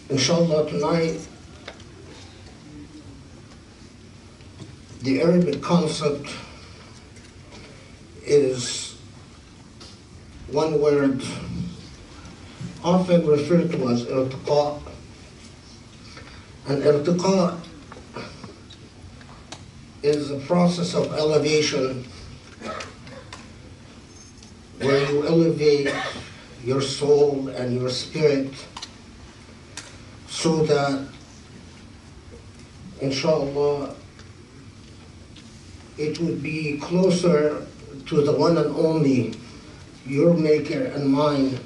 Inshallah, tonight, the Arabic concept is one word often referred to as Irtiqa. And Irtiqa is a process of elevation where you elevate your soul and your spirit so that, inshallah, it would be closer to the one and only, your maker and mine,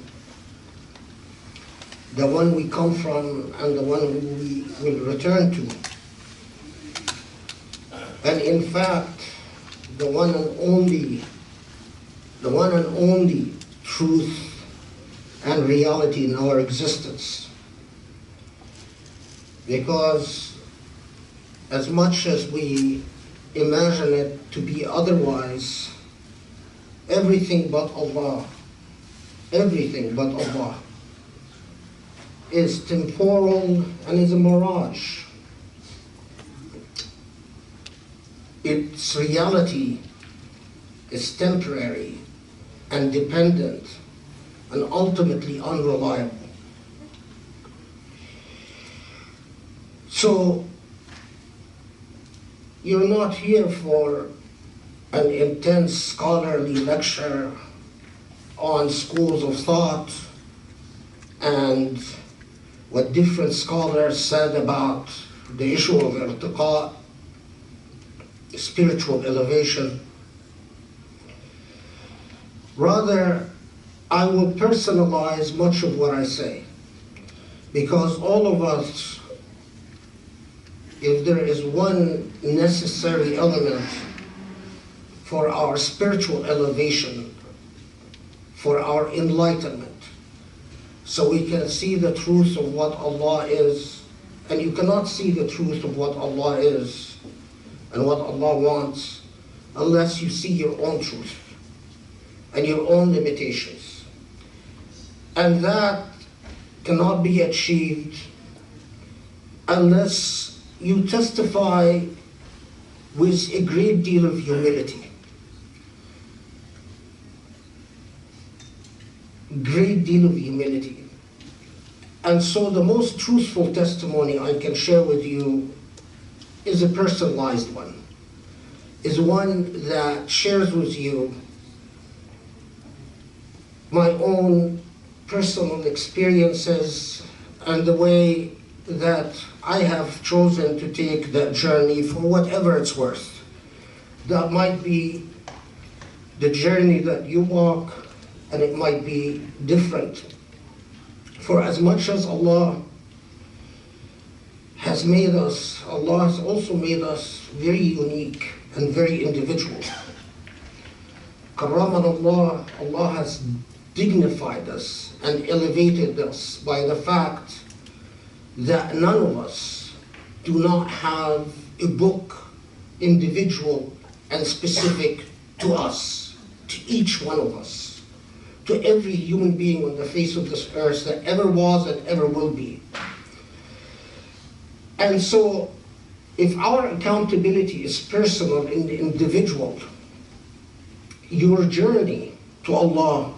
the one we come from and the one we will return to. And in fact, the one and only truth and reality in our existence. Because as much as we imagine it to be otherwise, everything but Allah is temporal and is a mirage. Its reality is temporary and dependent and ultimately unreliable. So, you're not here for an intense scholarly lecture on schools of thought and what different scholars said about the issue of irtiqa, spiritual elevation. Rather, I will personalize much of what I say, because all of us, if there is one necessary element for our spiritual elevation, for our enlightenment, so we can see the truth of what Allah is, and you cannot see the truth of what Allah is and what Allah wants unless you see your own truth and your own limitations. And that cannot be achieved unless you testify with a great deal of humility. Great deal of humility. And so the most truthful testimony I can share with you is a personalized one, is one that shares with you my own personal experiences and the way that I have chosen to take that journey for whatever it's worth. That might be the journey that you walk, and it might be different. For as much as Allah has made us, Allah has also made us very unique and very individual. Karraman Allah, Allah has dignified us and elevated us by the fact that none of us do not have a book individual and specific to us, to each one of us, to every human being on the face of this earth that ever was and ever will be. And so, if our accountability is personal and individual, your journey to Allah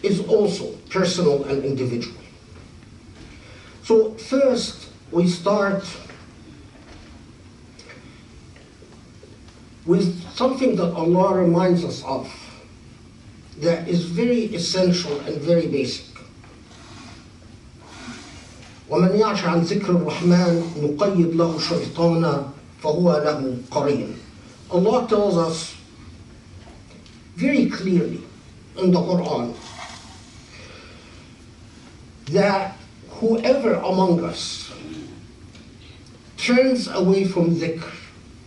is also personal and individual. So first, we start with something that Allah reminds us of that is very essential and very basic. وَمَنْ يَعْشَ عَنْ ذِكْرِ الرَّحْمَنِ نُقَيِّدْ لَهُ شَيْطَانًا فَهُوَ لَهُ قَرِينٌ. Allah tells us very clearly in the Quran that whoever among us turns away from dhikr,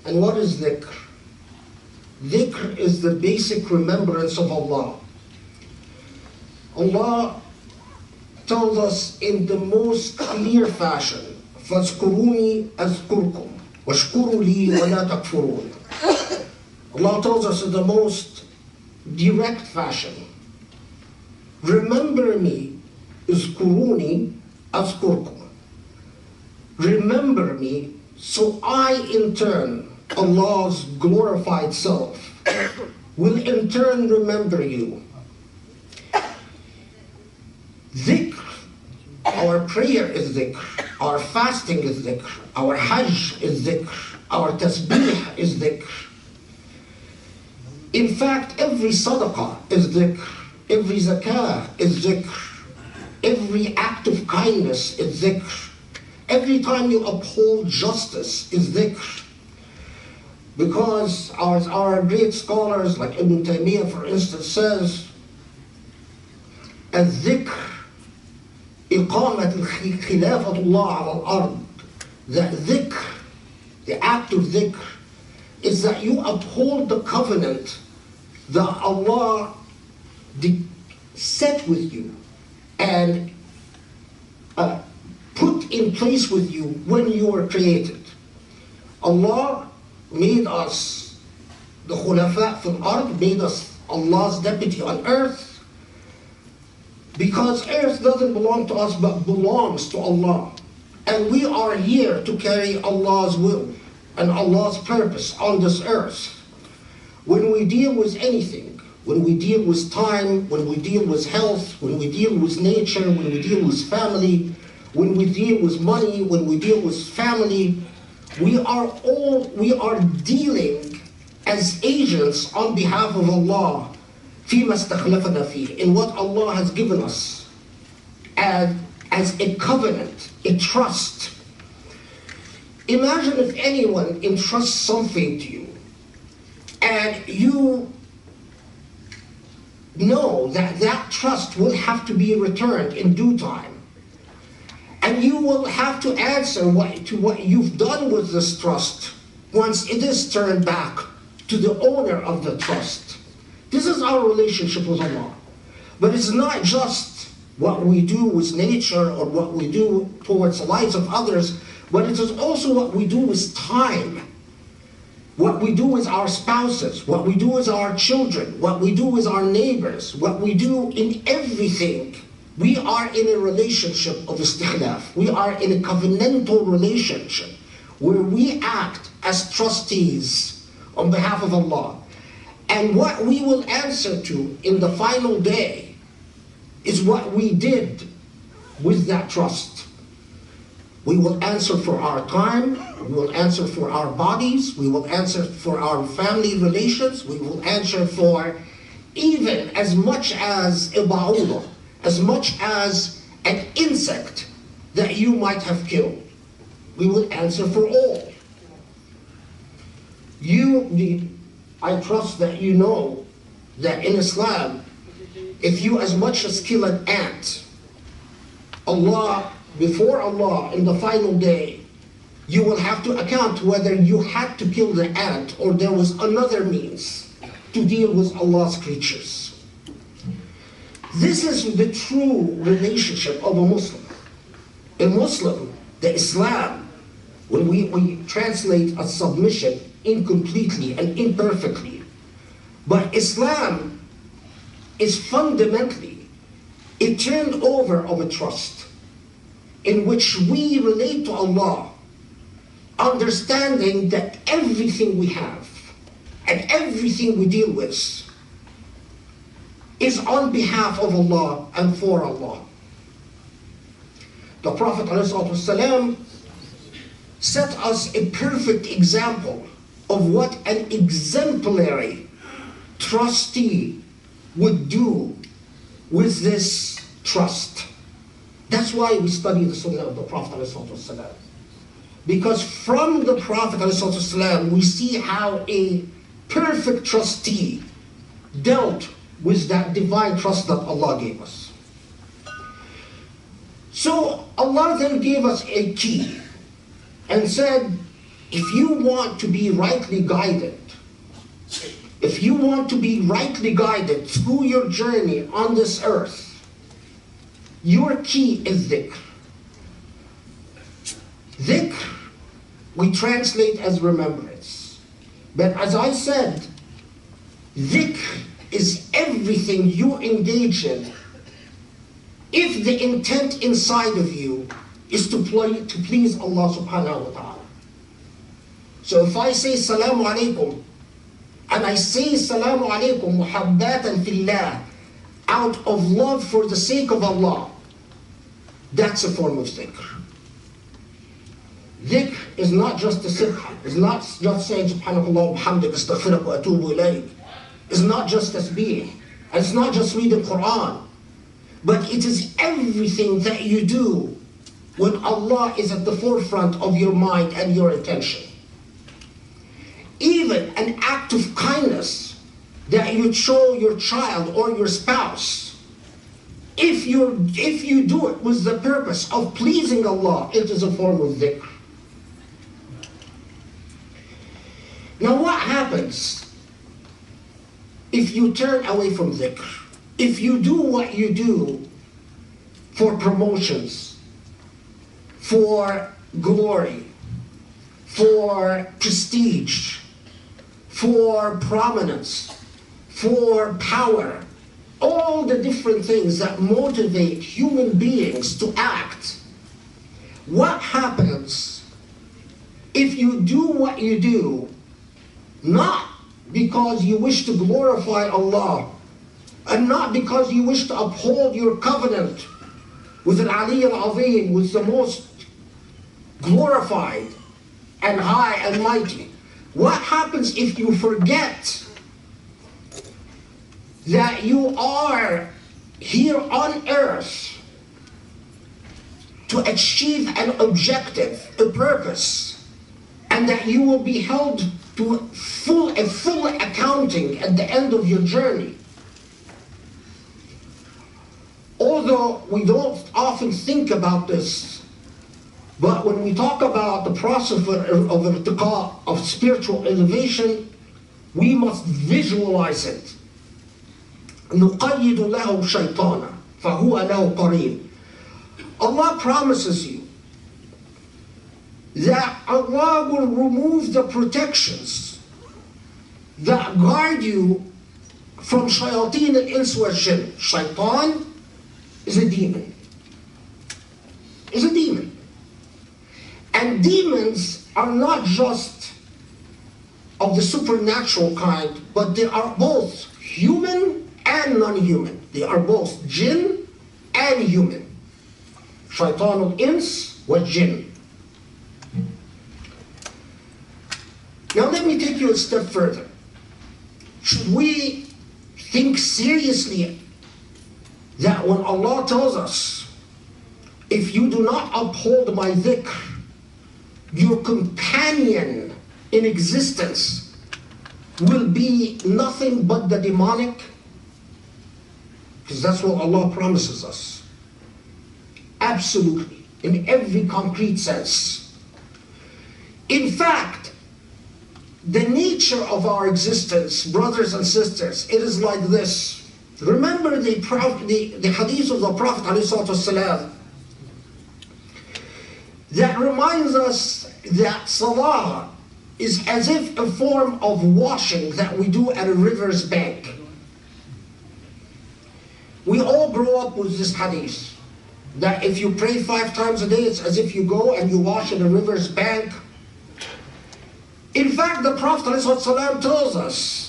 and what is dhikr? Dhikr is the basic remembrance of Allah. Allah tells us in the most clear fashion, فَاذْكُرُونِي أَذْكُرْكُمْ وَاشْكُرُوا لِي وَلَا تَكْفُرُونَ. Allah tells us in the most direct fashion, remember me, اذْكُرُونِي, أذكركم. Remember me, so I in turn, Allah's glorified self, will in turn remember you. Dhikr, our prayer is dhikr, our fasting is dhikr, our hajj is dhikr, our tasbih is dhikr. In fact, every sadaqah is dhikr, every zakah is dhikr, every act of kindness is dhikr, every time you uphold justice is dhikr. Because our great scholars, like Ibn Taymiyyah for instance, says, الذكر إقامة خلافة الله على الأرض. That dhikr, the act of dhikr, is that you uphold the covenant that Allah set with you and put in place with you when you were created. Allah made us the khulafa fil ard, made us Allah's deputy on earth, because earth doesn't belong to us but belongs to Allah. And we are here to carry Allah's will and Allah's purpose on this earth. When we deal with anything, when we deal with time, when we deal with health, when we deal with nature, when we deal with family, when we deal with money, when we deal with family, we are dealing as agents on behalf of Allah فيما استخلفنا فيه, in what Allah has given us as a covenant, a trust. Imagine if anyone entrusts something to you and you know that that trust will have to be returned in due time, and you will have to answer to what you've done with this trust once it is turned back to the owner of the trust. This is our relationship with Allah. But it's not just what we do with nature or what we do towards the lives of others, but it is also what we do with time, what we do with our spouses, what we do with our children, what we do with our neighbors, what we do in everything. We are in a relationship of istikhlaf. We are in a covenantal relationship where we act as trustees on behalf of Allah. And what we will answer to in the final day is what we did with that trust. We will answer for our time, we will answer for our bodies, we will answer for our family relations, we will answer for even as much as a ba'udah, as much as an insect that you might have killed. We will answer for all. I trust that you know that in Islam, if you as much as kill an ant, before Allah, in the final day, you will have to account whether you had to kill the ant or there was another means to deal with Allah's creatures. This is the true relationship of a Muslim. A Muslim, the Islam, when we translate a submission incompletely and imperfectly, but Islam is fundamentally a turned over of a trust in which we relate to Allah, understanding that everything we have and everything we deal with is on behalf of Allah and for Allah. The Prophet ﷺ set us a perfect example of what an exemplary trustee would do with this trust. That's why we study the Sunnah of the Prophet ﷺ. Because from the Prophet ﷺ, we see how a perfect trustee dealt with that divine trust that Allah gave us. So Allah then gave us a key and said, if you want to be rightly guided, if you want to be rightly guided through your journey on this earth, your key is dhikr. Dhikr, we translate as remembrance. But as I said, dhikr is everything you engage in if the intent inside of you is to please Allah subhanahu wa ta'ala. So if I say Salamu Alaikum, and I say Salamu Alaikum muhabbatan fillah, out of love for the sake of Allah, that's a form of dhikr. Dhikr is not just a sibha. It's not just saying Subhanallah wa bihamdik astaghfiruka wa atubu ilayk. It's not just tasbih. It's not just reading Quran. But it is everything that you do when Allah is at the forefront of your mind and your attention. Even an act of kindness that you show your child or your spouse, if you do it with the purpose of pleasing Allah, it is a form of dhikr. Now what happens if you turn away from dhikr? If you do what you do for promotions, for glory, for prestige, for prominence, for power, all the different things that motivate human beings to act, what happens if you do what you do not because you wish to glorify Allah, and not because you wish to uphold your covenant with Al-Ali Al-Azim, with the most glorified and high and mighty? What happens if you forget that you are here on earth to achieve an objective, a purpose, and that you will be held to a full accounting at the end of your journey? Although we don't often think about this, but when we talk about the process of Irtiqa, of spiritual elevation, we must visualize it. نُقَيِّدُ لَهُ شَيْطَانًا فَهُوَ لَهُ قَرِينٌ. Allah promises you that Allah will remove the protections that guard you from shayateen al-ins wal jinn. Shaitan is a demon. Is a demon. And demons are not just of the supernatural kind, but they are both human and non-human. They are both jinn and human. Shaitan al-ins wal jinn. Now let me take you a step further. Should we think seriously that when Allah tells us, if you do not uphold my dhikr, your companion in existence will be nothing but the demonic? Because that's what Allah promises us. Absolutely, in every concrete sense. In fact, the nature of our existence, brothers and sisters, it is like this. Remember the hadith of the Prophet ﷺ that reminds us that salah is as if a form of washing that we do at a river's bank. We all grow up with this hadith, that if you pray 5 times a day, it's as if you go and you wash at a river's bank. In fact, the Prophet ﷺ tells us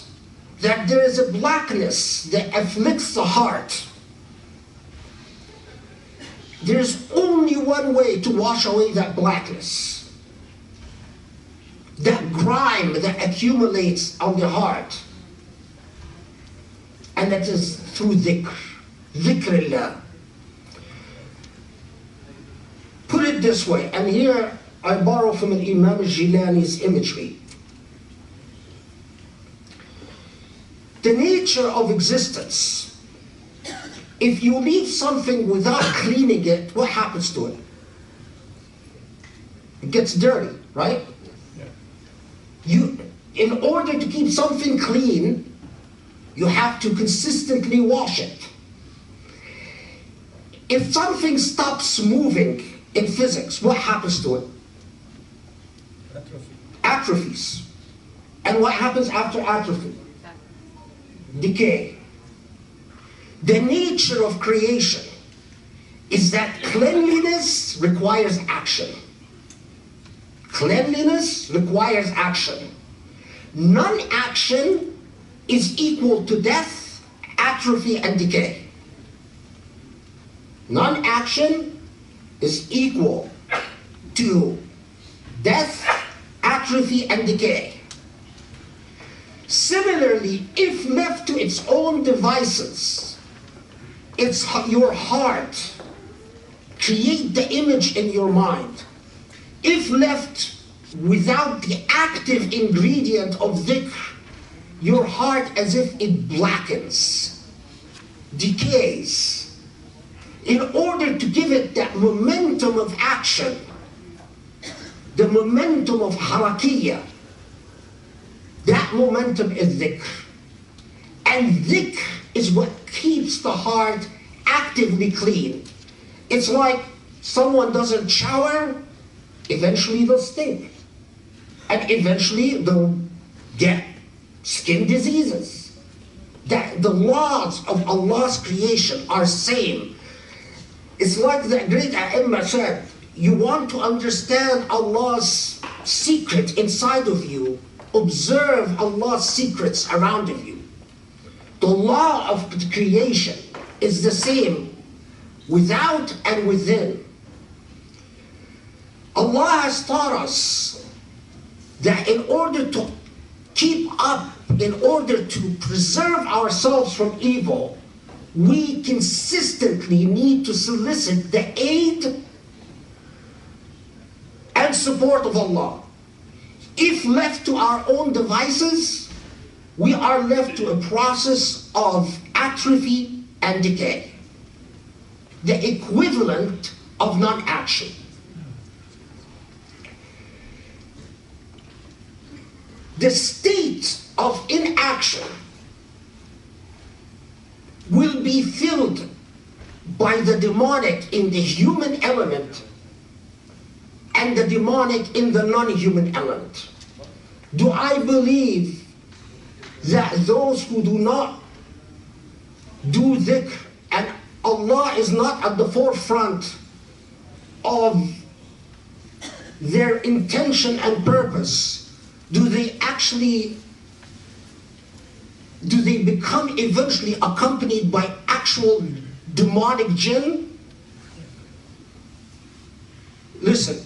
that there is a blackness that afflicts the heart. There's only one way to wash away that blackness, that grime that accumulates on the heart, and that is through dhikr, dhikrillah. Put it this way, and here I borrow from Imam al-Jilani's imagery. The nature of existence, if you leave something without cleaning it, what happens to it? It gets dirty, right? Yeah. In order to keep something clean, you have to consistently wash it. If something stops moving in physics, what happens to it? Atrophies. And what happens after atrophy? Decay. The nature of creation is that cleanliness requires action. Cleanliness requires action. Non-action is equal to death, atrophy, and decay. Non-action is equal to death, atrophy, and decay. Similarly, if left to its own devices, your heart create the image in your mind. If left without the active ingredient of dhikr, your heart as if it blackens, decays. In order to give it that momentum of action, the momentum of harakiyah, that momentum is dhikr. And dhikr is what keeps the heart actively clean. It's like someone doesn't shower, eventually they'll stink. And eventually they'll get skin diseases. That the laws of Allah's creation are same. It's like the great A'imma said, you want to understand Allah's secret inside of you, observe Allah's secrets around of you. The law of creation is the same without and within. Allah has taught us that in order to keep up, in order to preserve ourselves from evil, we consistently need to solicit the aid and support of Allah. If left to our own devices, we are left to a process of atrophy and decay, the equivalent of non-action. The state of inaction will be filled by the demonic in the human element and the demonic in the non-human element. Do I believe that those who do not do dhikr and Allah is not at the forefront of their intention and purpose, do they become eventually accompanied by actual demonic jinn? Listen,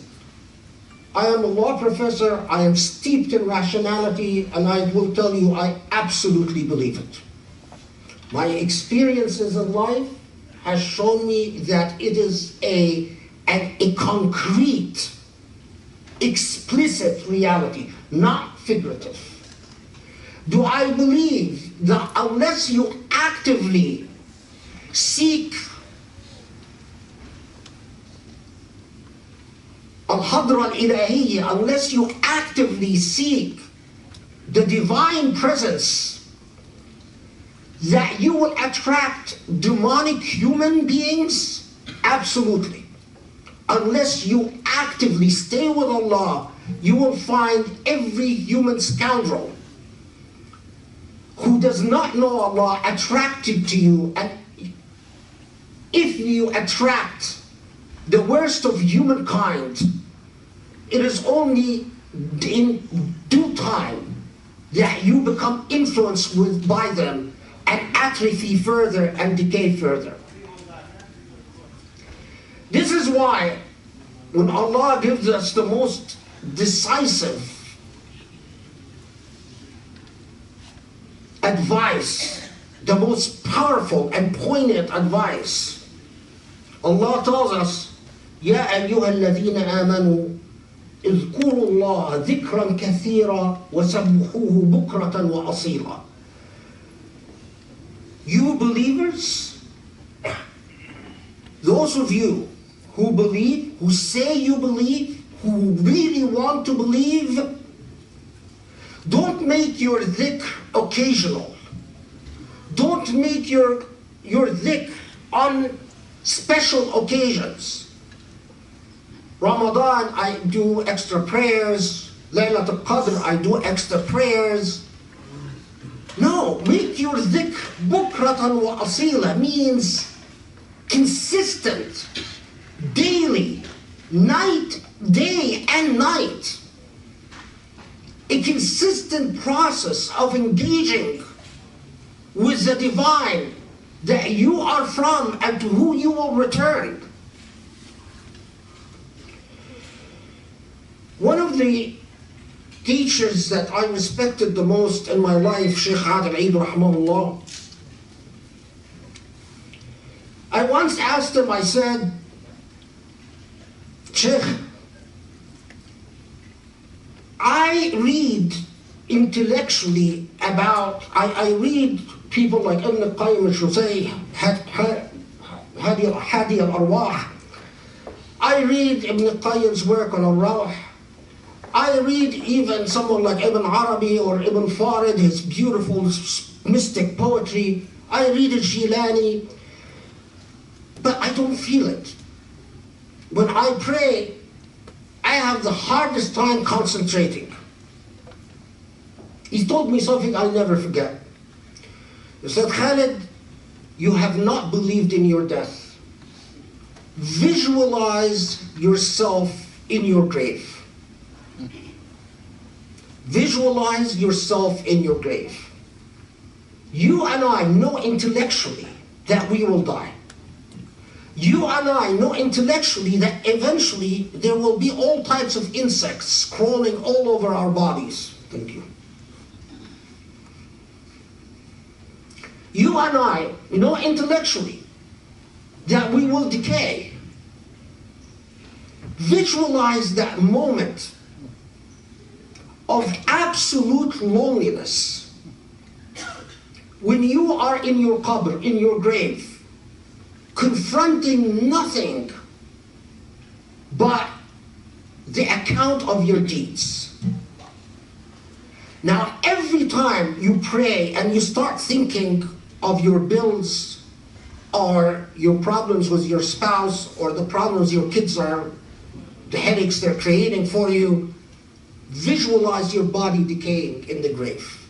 I am a law professor, I am steeped in rationality, and I will tell you I absolutely believe it. My experiences in life has shown me that it is a concrete, explicit reality, not figurative. Do I believe that unless you actively seek al-hadra al-ilahiyya, unless you actively seek the divine presence, that you will attract demonic human beings? Absolutely. Unless you actively stay with Allah, you will find every human scoundrel who does not know Allah attracted to you. And if you attract the worst of humankind, it is only in due time that you become influenced by them and atrophy further and decay further. This is why when Allah gives us the most decisive advice, the most powerful and poignant advice, Allah tells us, يا أيها الذين آمنوا اذكروا الله ذكرا كثيرا وسبحوه بكرة وأصيلا. You believers, those of you who believe, who say you believe, who really want to believe, don't make your dhikr occasional. Don't make your dhikr on special occasions. Ramadan, I do extra prayers. Laylatul Qadr, I do extra prayers. No, make your dhikr bukratan wa asila, means consistent, daily, day and night, a consistent process of engaging with the divine that you are from and to who you will return. One of the teachers that I respected the most in my life, Sheikh Adil Eid rahimahullah, I once asked him, I said, Sheikh, I read intellectually about, I read people like Ibn al-Qayyim al-Juzay, Hadi al-Arwah. I read Ibn al-Qayyim's work on al-Rawh. I read even someone like Ibn Arabi or Ibn Farid, his beautiful mystic poetry. I read al-Jilani, but I don't feel it. When I pray, I have the hardest time concentrating. He told me something I'll never forget. He said, Khaled, you have not believed in your death. Visualize yourself in your grave. Visualize yourself in your grave. You and I know intellectually that we will die. You and I know intellectually that eventually there will be all types of insects crawling all over our bodies. Thank you. You and I know intellectually that we will decay. Visualize that moment of absolute loneliness when you are in your qabr, in your grave, confronting nothing but the account of your deeds. Now, every time you pray and you start thinking of your bills or your problems with your spouse or the problems your kids are, the headaches they're creating for you, visualize your body decaying in the grave.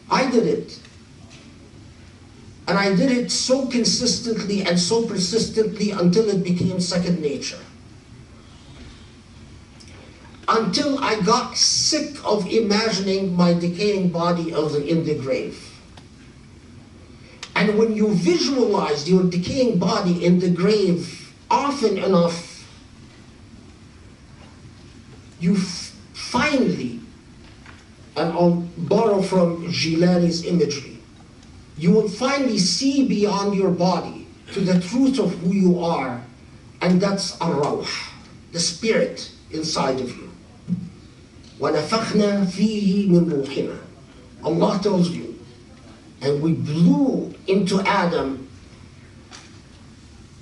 I did it. And I did it so consistently and so persistently until it became second nature. Until I got sick of imagining my decaying body in the grave. And when you visualize your decaying body in the grave often enough, you finally, and I'll borrow from Jilani's imagery, you will finally see beyond your body to the truth of who you are, and that's ar-rawh, the spirit inside of you. وَنَفَخْنَا فِيهِ مِنْ رُوحِنَا. Allah tells you, and we blew into Adam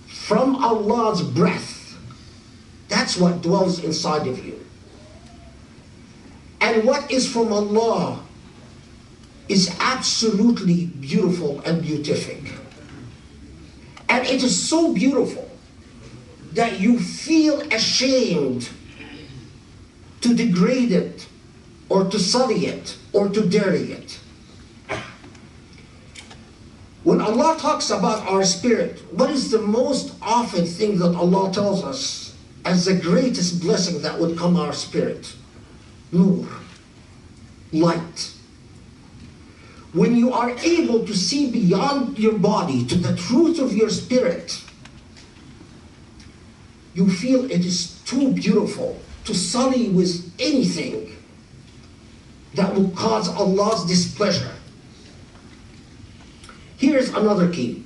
from Allah's breath. That's what dwells inside of you. And what is from Allah is absolutely beautiful and beatific. And it is so beautiful that you feel ashamed to degrade it, or to sully it, or to dirty it. When Allah talks about our spirit, what is the most often thing that Allah tells us as the greatest blessing that would come our spirit? Nur, light. When you are able to see beyond your body to the truth of your spirit, you feel it is too beautiful to sully with anything that will cause Allah's displeasure. Here's another key.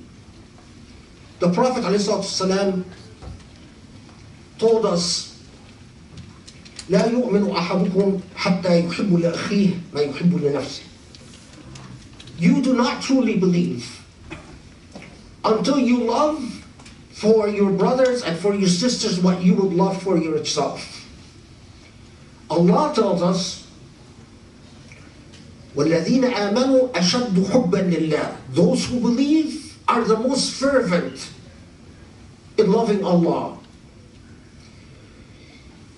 The Prophet ﷺ told us, لا يؤمن أحدكم حتى يحب لأخيه ما يحب لنفسه. You do not truly believe until you love for your brothers and for your sisters what you would love for yourself. Allah tells us, وَالَّذِينَ آمَنُوا أَشَدُّ حُبًّا لِلَّهِ. Those who believe are the most fervent in loving Allah.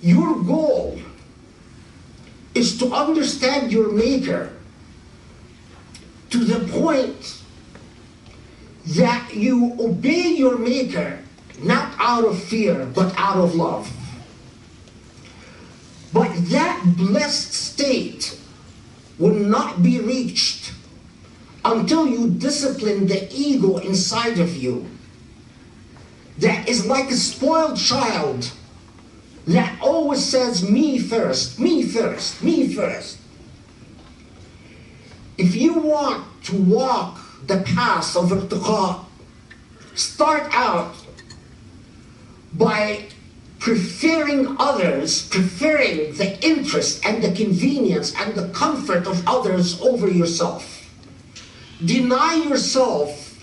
Your goal is to understand your Maker to the point that you obey your Maker not out of fear, but out of love. But that blessed state will not be reached until you discipline the ego inside of you that is like a spoiled child that always says, me first, me first, me first. If you want to walk the path of Irtiqa, start out by preferring others, preferring the interest and the convenience and the comfort of others over yourself. Deny yourself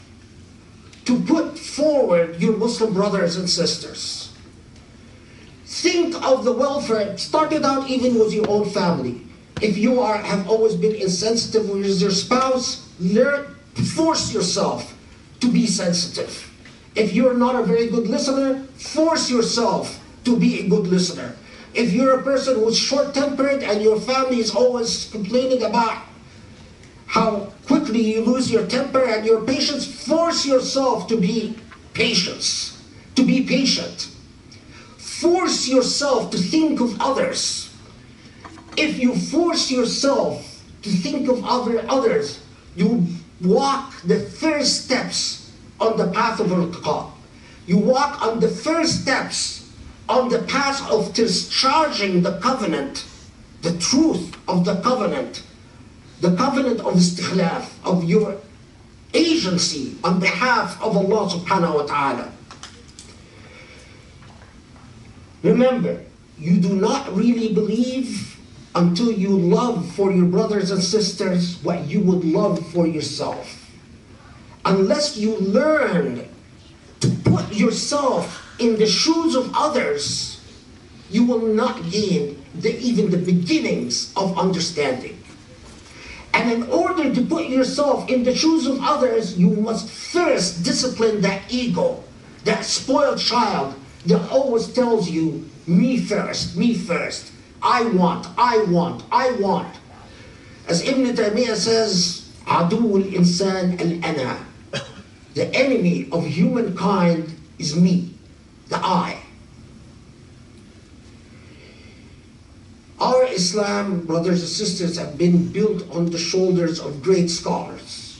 to put forward your Muslim brothers and sisters. Think of the welfare. It started out even with your own family. If you have always been insensitive with your spouse, force yourself to be sensitive. If you're not a very good listener, force yourself to be a good listener. If you're a person who's short-tempered and your family is always complaining about how quickly you lose your temper and your patience, force yourself to be patient. Force yourself to think of others. If you force yourself to think of others, you walk the first steps on the path of Irtiqa. You walk on the first steps on the path of discharging the covenant, the truth of the covenant of istikhlaf, of your agency on behalf of Allah subhanahu wa ta'ala. Remember, you do not really believe until you love for your brothers and sisters what you would love for yourself. Unless you learn to put yourself in the shoes of others, you will not gain even the beginnings of understanding. And in order to put yourself in the shoes of others, you must first discipline that ego, that spoiled child that always tells you, me first, me first. I want, I want, I want. As Ibn Taymiyyah says, عدو الإنسان الأنا. The enemy of humankind is me, the I. Our Islam, brothers and sisters, have been built on the shoulders of great scholars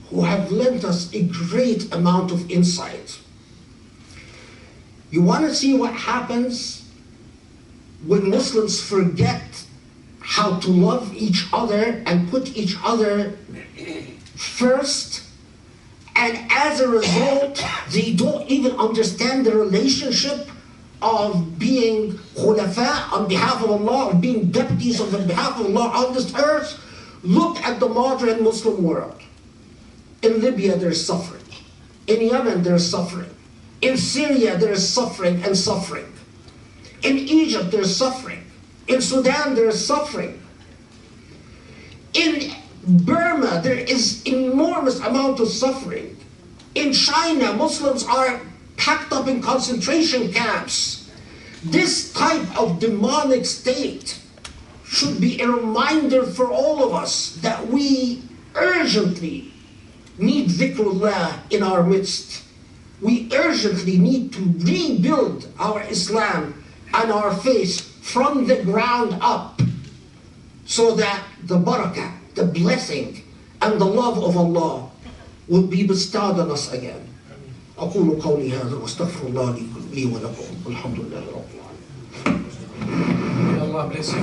who have lent us a great amount of insight. You want to see what happens when Muslims forget how to love each other and put each other first, and as a result, they don't even understand the relationship of being khulafa on behalf of Allah, of being deputies on behalf of Allah on this earth. Look at the modern Muslim world. In Libya, there's suffering. In Yemen, there's suffering. In Syria, there is suffering and suffering. In Egypt, there's suffering. In Sudan, there is suffering. In Burma, there is enormous amount of suffering. In China, Muslims are packed up in concentration camps. This type of demonic state should be a reminder for all of us that we urgently need dhikrullah in our midst. We urgently need to rebuild our Islam and our faith from the ground up, so that the barakah, the blessing, and the love of Allah will be bestowed on us again. أقول قولي هذا واستغفر الله لي ولكم والحمد لله رب العالمين. Allah bless you.